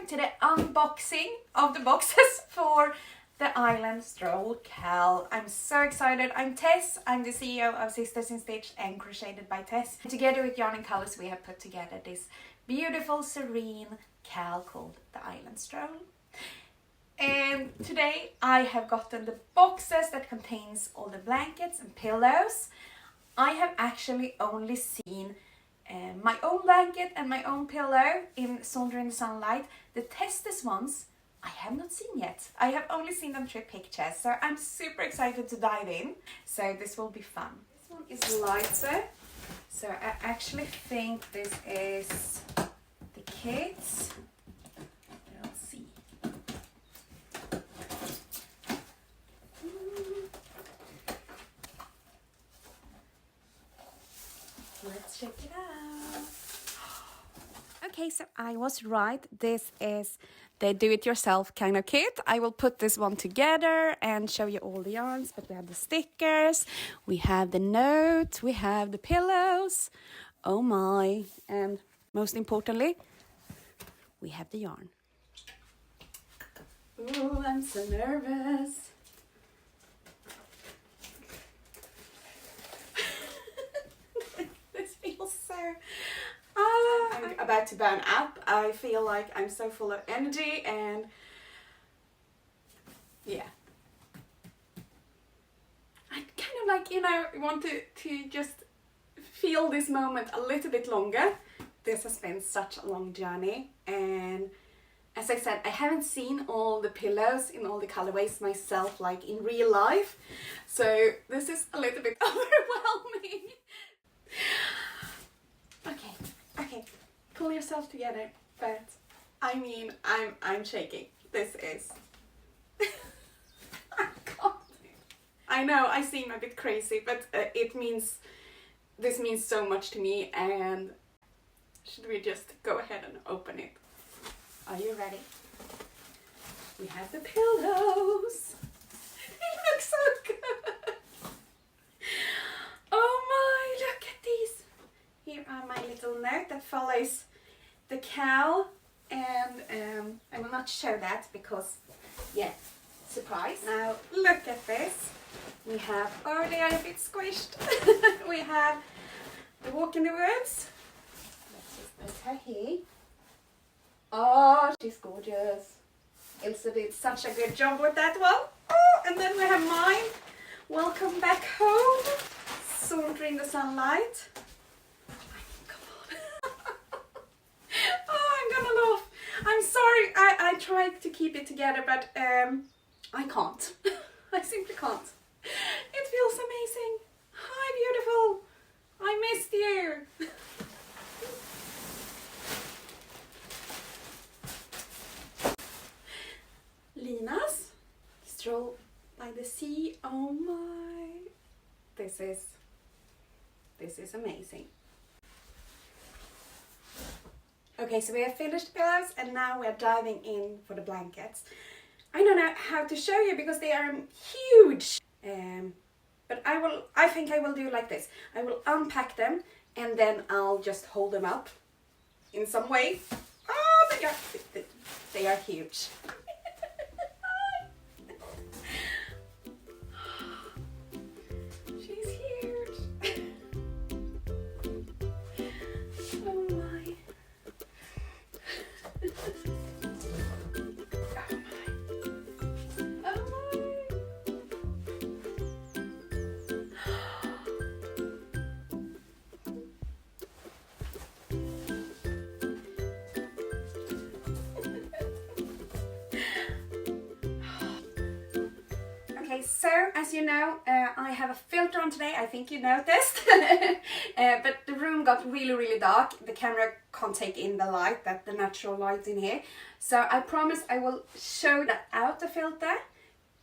to the unboxing of the boxes for the Island Stroll CAL. I'm so excited. I'm Tess, I'm the CEO of SistersInStitch and Crocheted by Tess. Together with Yarn and Colors we have put together this beautiful serene CAL called the Island Stroll. And today I have gotten the boxes that contains all the blankets and pillows. I have actually only seen my own blanket and my own pillow in Saundering in the Sunlight. The Testers ones I have not seen yet. I have only seen them through pictures, so I'm super excited to dive in. So this will be fun. This one is lighter, so I actually think this is the kids. Let's see. Let's check it out. Okay, so I was right. This is the do-it-yourself kind of kit. I will put this one together and show you all the yarns, but we have the stickers, we have the notes, we have the pillows. Oh my. And most importantly, we have the yarn. Oh, I'm so nervous. This feels so... I'm about to burn up. I feel like I'm so full of energy and yeah. I kind of like, you know, want to just feel this moment a little bit longer. This has been such a long journey, and as I said, I haven't seen all the pillows in all the colorways myself, like in real life. So this is a little bit overwhelming. Okay, pull yourself together. But I mean, I'm shaking. This is. I can't. I know I seem a bit crazy, but this means so much to me. And should we just go ahead and open it? Are you ready? We have the pillows. They look so good. Oh my, look at these. Here are my little note that follows the CAL, and I will not show that because, yeah, surprise. Now look at this. We have, oh, they are a bit squished. We have the Walk in the Woods. Let's just put her here. Oh, she's gorgeous. Ilse did such a good job with that one. Oh, and then we have mine. Welcome back home. Saundering in the Sunlight. I'm sorry, I tried to keep it together, but I can't. I simply can't. It feels amazing. Hi, beautiful. I missed you. Lina's Stroll by the Sea. Oh my. This is amazing. Okay, so we have finished pillows and now we're diving in for the blankets. I don't know how to show you because they are huge. But I think I will do like this. I will unpack them and then I'll just hold them up in some way. Oh, they are huge. She's huge. Oh my. Okay, so as you know, I have a filter on today. I think you noticed. But the room got really dark. The camera can't take in the light, the natural light in here. So I promise I will show that out the filter,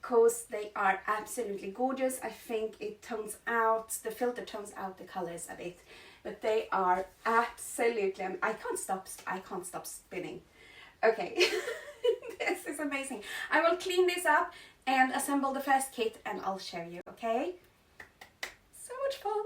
because they are absolutely gorgeous. I think it tones out, the filter tones out the colors a bit, but they are absolutely, I can't stop spinning. Okay. This is amazing. I will clean this up and assemble the first kit and I'll show you, okay? So much fun!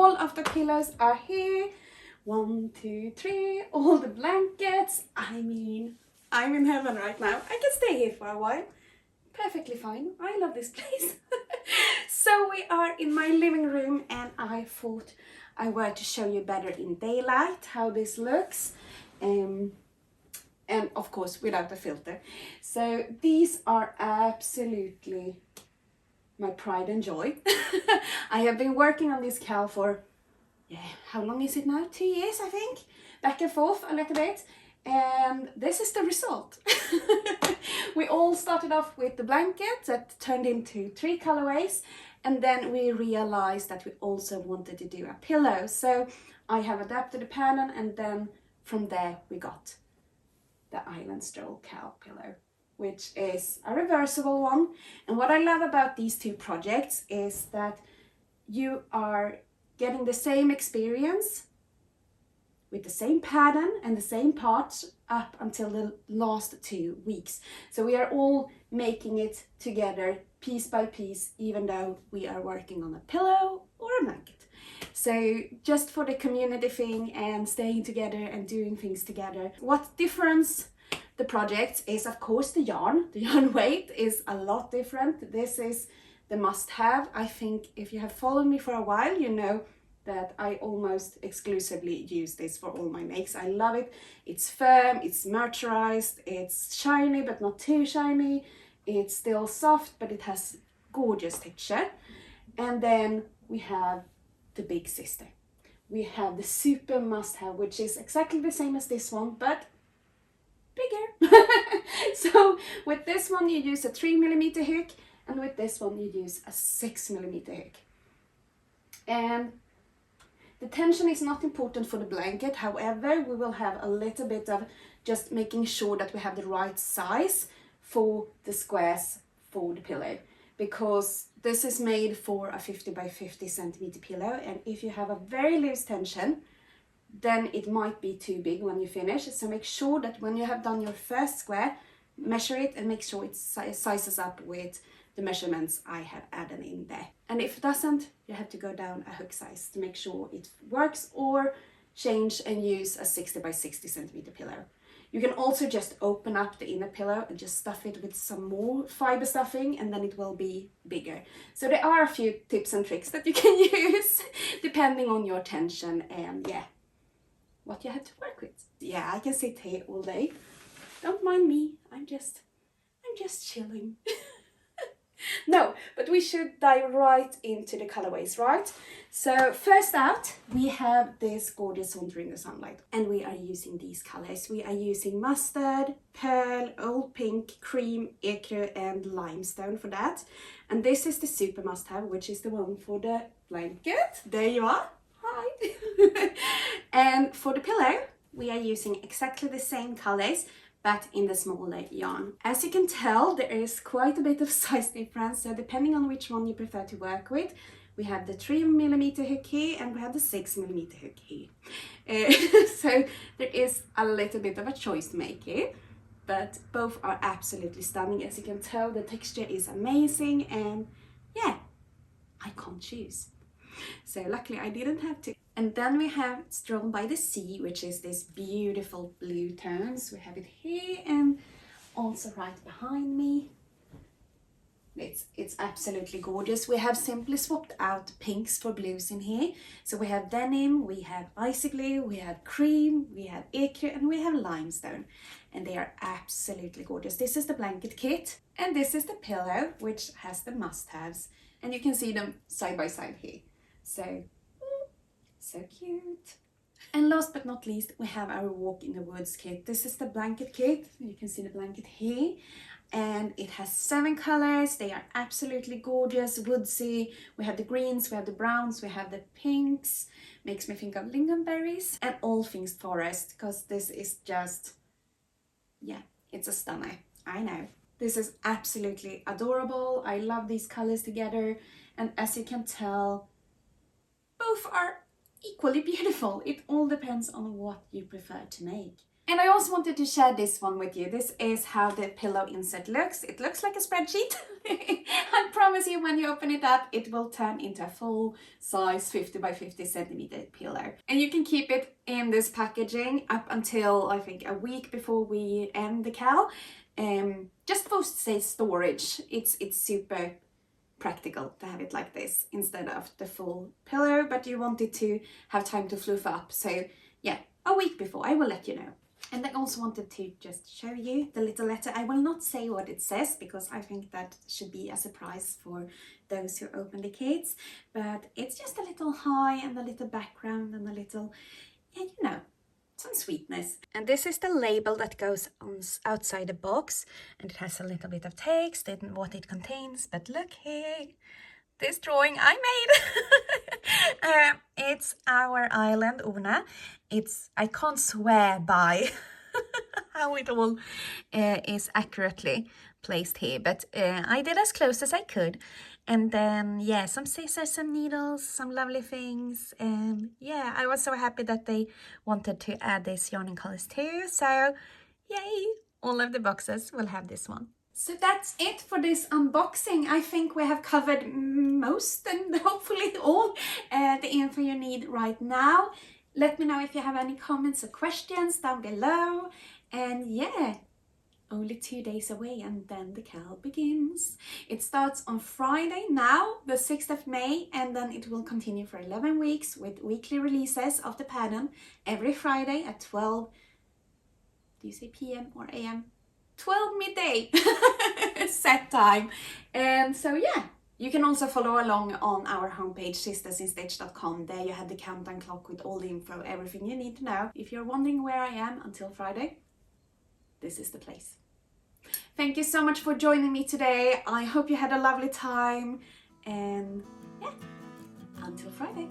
all of the pillows are here. 1, 2, 3, all the blankets. I mean, I'm in heaven right now. I can stay here for a while. Perfectly fine. I love this place. So we are in my living room, and I thought I were to show you better in daylight how this looks. And of course without a filter. So these are absolutely my pride and joy. I have been working on this CAL for, how long is it now? 2 years, I think. Back and forth a little bit. And this is the result. We all started off with the blanket that turned into 3 colorways. And then we realized that we also wanted to do a pillow. So I have adapted the pattern, and then from there we got the Island Stroll CAL pillow, which is a reversible one. And what I love about these 2 projects is that you are getting the same experience with the same pattern and the same parts up until the last 2 weeks. So we are all making it together piece by piece, even though we are working on a pillow or a blanket. So just for the community thing and staying together and doing things together. What difference the project is, of course, the yarn. The yarn weight is a lot different. This is the must-have. I think if you have followed me for a while, you know that I almost exclusively use this for all my makes. I love it. It's firm, it's moisturized, it's shiny but not too shiny. It's still soft, but it has gorgeous texture. And then we have the big sister. We have the super must-have, which is exactly the same as this one, but bigger. So with this one you use a 3mm hook, and with this one you use a 6mm hook. And the tension is not important for the blanket. However, we will have a little bit of just making sure that we have the right size for the squares for the pillow, because this is made for a 50 by 50 centimeter pillow, and if you have a very loose tension, then it might be too big when you finish. So make sure that when you have done your first square, measure it and make sure it sizes up with the measurements I have added in there. And if it doesn't, you have to go down a hook size to make sure it works, or change and use a 60 by 60 centimeter pillow. You can also just open up the inner pillow and just stuff it with some more fiber stuffing, and then it will be bigger. So there are a few tips and tricks that you can use depending on your tension and what you have to work with. Yeah, I can sit here all day. Don't mind me, I'm just chilling. No, but we should dive right into the colorways, right? So first out, we have this gorgeous Wander in the Sunlight, and we are using these colors. We are using mustard, pearl, old pink, cream, ecru, and limestone for that. And this is the super must-have, which is the one for the blanket. There you are. Hi. And for the pillow, we are using exactly the same colors, but in the smaller yarn. As you can tell, there is quite a bit of size difference, so depending on which one you prefer to work with, we have the 3mm hook here and we have the 6mm hook here. So there is a little bit of a choice to make here, but both are absolutely stunning. As you can tell, the texture is amazing, and yeah, I can't choose. So luckily I didn't have to. And then we have Stroll by the Sea, which is this beautiful blue tones. We have it here and also right behind me. It's absolutely gorgeous. We have simply swapped out pinks for blues in here. So we have denim, we have icy blue, we have cream, we have ecru, and we have limestone. And they are absolutely gorgeous. This is the blanket kit, and this is the pillow, which has the must-haves. And you can see them side by side here. So cute. And last but not least, we have our Walk in the Woods kit. This is the blanket kit. You can see the blanket here. And it has 7 colors. They are absolutely gorgeous, woodsy. We have the greens, we have the browns, we have the pinks. Makes me think of lingonberries. And all things forest, because this is just, it's a stunner. I know. This is absolutely adorable. I love these colors together. And as you can tell, both are equally beautiful. It all depends on what you prefer to make. And I also wanted to share this one with you. This is how the pillow insert looks. It looks like a spreadsheet. I promise you, when you open it up, it will turn into a full size 50 by 50 centimeter pillow. And you can keep it in this packaging up until, I think, a week before we end the CAL. Just for, say, storage. It's super practical to have it like this instead of the full pillow, but you want it to have time to fluff up. So yeah, a week before, I will let you know. And I also wanted to just show you the little letter. I will not say what it says because I think that should be a surprise for those who open the kits. But it's just a little hi and a little background and a little, you know, some sweetness. And this is the label that goes on outside the box. And it has a little bit of text and what it contains. But look here. This drawing I made. It's our island, Una. I can't swear by how it all is accurately placed here, but I did as close as I could. And then, yeah, some scissors, some needles, some lovely things. And yeah, I was so happy that they wanted to add these yarn colors too. So yay, all of the boxes will have this one. So that's it for this unboxing. I think we have covered most and hopefully all the info you need right now. Let me know if you have any comments or questions down below. And yeah, only 2 days away and then the CAL begins. It starts on Friday now, the 6th of May, and then it will continue for 11 weeks with weekly releases of the pattern every Friday at 12, do you say PM or AM? 12 midday set time. And so yeah, you can also follow along on our homepage SistersInStitch.com. There you have the countdown clock with all the info, everything you need to know. If you're wondering where I am until Friday, this is the place. Thank you so much for joining me today. I hope you had a lovely time, and yeah, until Friday.